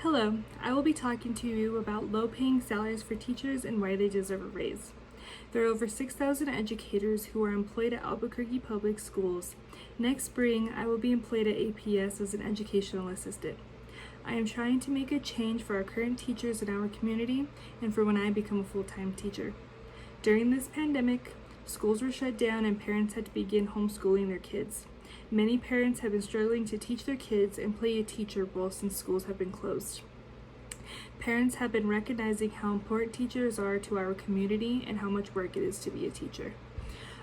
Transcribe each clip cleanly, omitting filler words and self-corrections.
Hello, I will be talking to you about low-paying salaries for teachers and why they deserve a raise. There are over 6,000 educators who are employed at Albuquerque Public Schools. Next spring, I will be employed at APS as an educational assistant. I am trying to make a change for our current teachers in our community and for when I become a full-time teacher. During this pandemic, schools were shut down and parents had to begin homeschooling their kids. Many parents have been struggling to teach their kids and play a teacher role since schools have been closed. Parents have been recognizing how important teachers are to our community and how much work it is to be a teacher.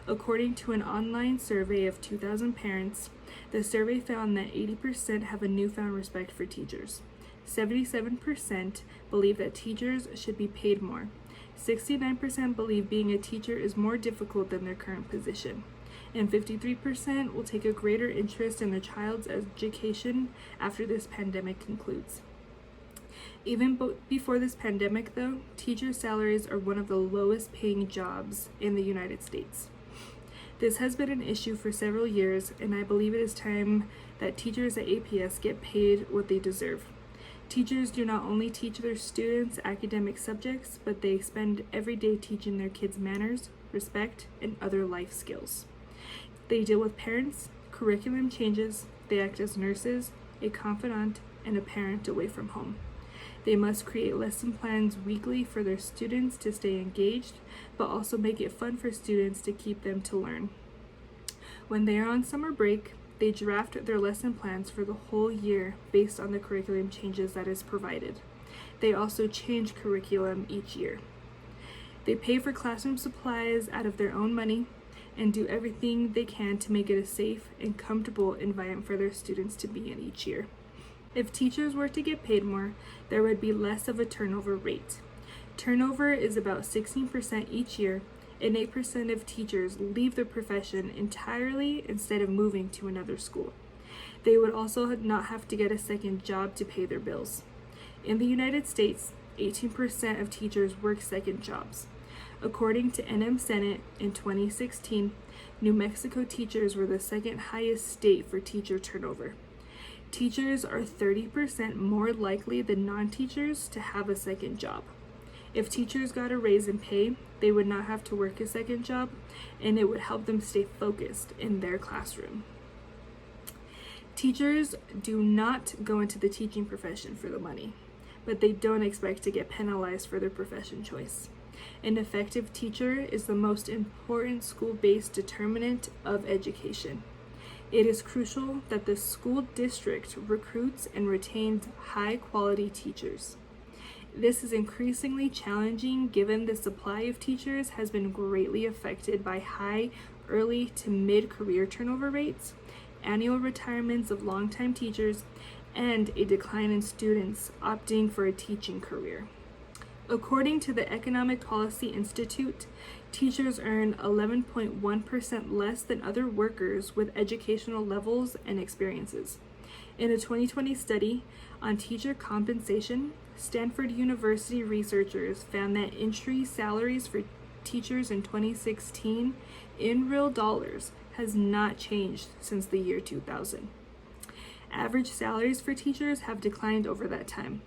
According to an online survey of 2,000 parents, the survey found that 80% have a newfound respect for teachers. 77% believe that teachers should be paid more. 69% believe being a teacher is more difficult than their current position. And 53% will take a greater interest in their child's education after this pandemic concludes. Even before this pandemic, though, teacher salaries are one of the lowest paying jobs in the United States. This has been an issue for several years, and I believe it is time that teachers at APS get paid what they deserve. Teachers do not only teach their students academic subjects, but they spend every day teaching their kids manners, respect, and other life skills. They deal with parents, curriculum changes, they act as nurses, a confidant, and a parent away from home. They must create lesson plans weekly for their students to stay engaged, but also make it fun for students to keep them to learn. When they are on summer break, they draft their lesson plans for the whole year based on the curriculum changes that is provided. They also change curriculum each year. They pay for classroom supplies out of their own money and do everything they can to make it a safe and comfortable environment for their students to be in each year. If teachers were to get paid more, there would be less of a turnover rate. Turnover is about 16% each year, and 8% of teachers leave the profession entirely instead of moving to another school. They would also not have to get a second job to pay their bills. In the United States, 18% of teachers work second jobs. According to NM Senate in 2016, New Mexico teachers were the second highest state for teacher turnover. Teachers are 30% more likely than non-teachers to have a second job. If teachers got a raise in pay, they would not have to work a second job, and it would help them stay focused in their classroom. Teachers do not go into the teaching profession for the money, but they don't expect to get penalized for their profession choice. An effective teacher is the most important school-based determinant of education. It is crucial that the school district recruits and retains high-quality teachers. This is increasingly challenging given the supply of teachers has been greatly affected by high early to mid-career turnover rates, annual retirements of longtime teachers, and a decline in students opting for a teaching career. According to the Economic Policy Institute, teachers earn 11.1% less than other workers with educational levels and experiences. In a 2020 study on teacher compensation, Stanford University researchers found that entry salaries for teachers in 2016 in real dollars has not changed since the year 2000. Average salaries for teachers have declined over that time.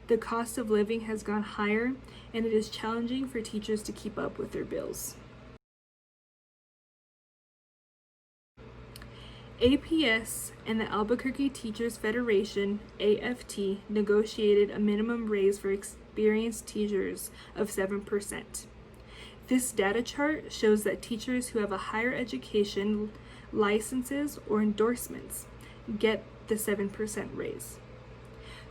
The cost of living has gone higher, and it is challenging for teachers to keep up with their bills. APS and the Albuquerque Teachers Federation, AFT, negotiated a minimum raise for experienced teachers of 7%. This data chart shows that teachers who have a higher education, licenses, or endorsements get the 7% raise.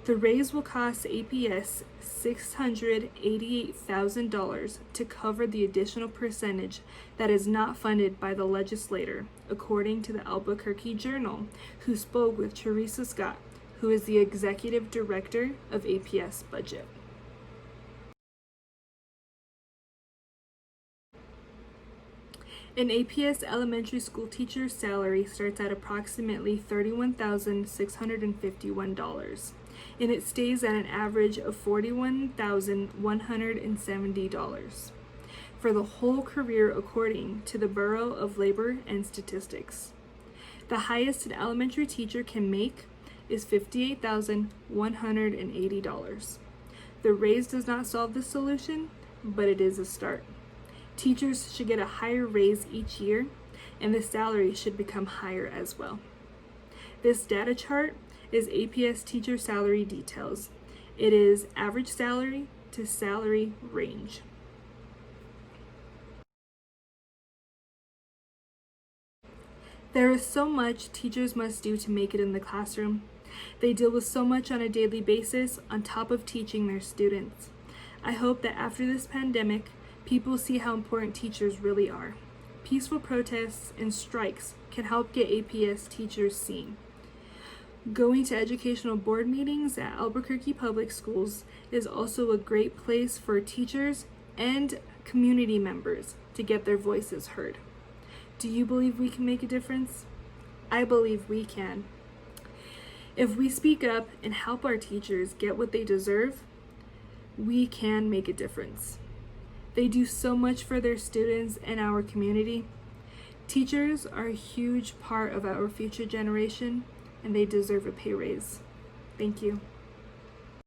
The raise will cost APS $688,000 to cover the additional percentage that is not funded by the legislator, according to the Albuquerque Journal, who spoke with Teresa Scott, who is the executive director of APS budget. An APS elementary school teacher's salary starts at approximately $31,651. And it stays at an average of $41,170 for the whole career according to the Bureau of Labor and Statistics. The highest an elementary teacher can make is $58,180. The raise does not solve the solution, but it is a start. Teachers should get a higher raise each year, and the salary should become higher as well. This data chart is APS teacher salary details. It is average salary to salary range. There is so much teachers must do to make it in the classroom. They deal with so much on a daily basis on top of teaching their students. I hope that after this pandemic, people see how important teachers really are. Peaceful protests and strikes can help get APS teachers seen. Going to educational board meetings at Albuquerque Public Schools is also a great place for teachers and community members to get their voices heard. Do you believe we can make a difference? I believe we can. If we speak up and help our teachers get what they deserve, we can make a difference. They do so much for their students and our community. Teachers are a huge part of our future generation, and they deserve a pay raise. Thank you.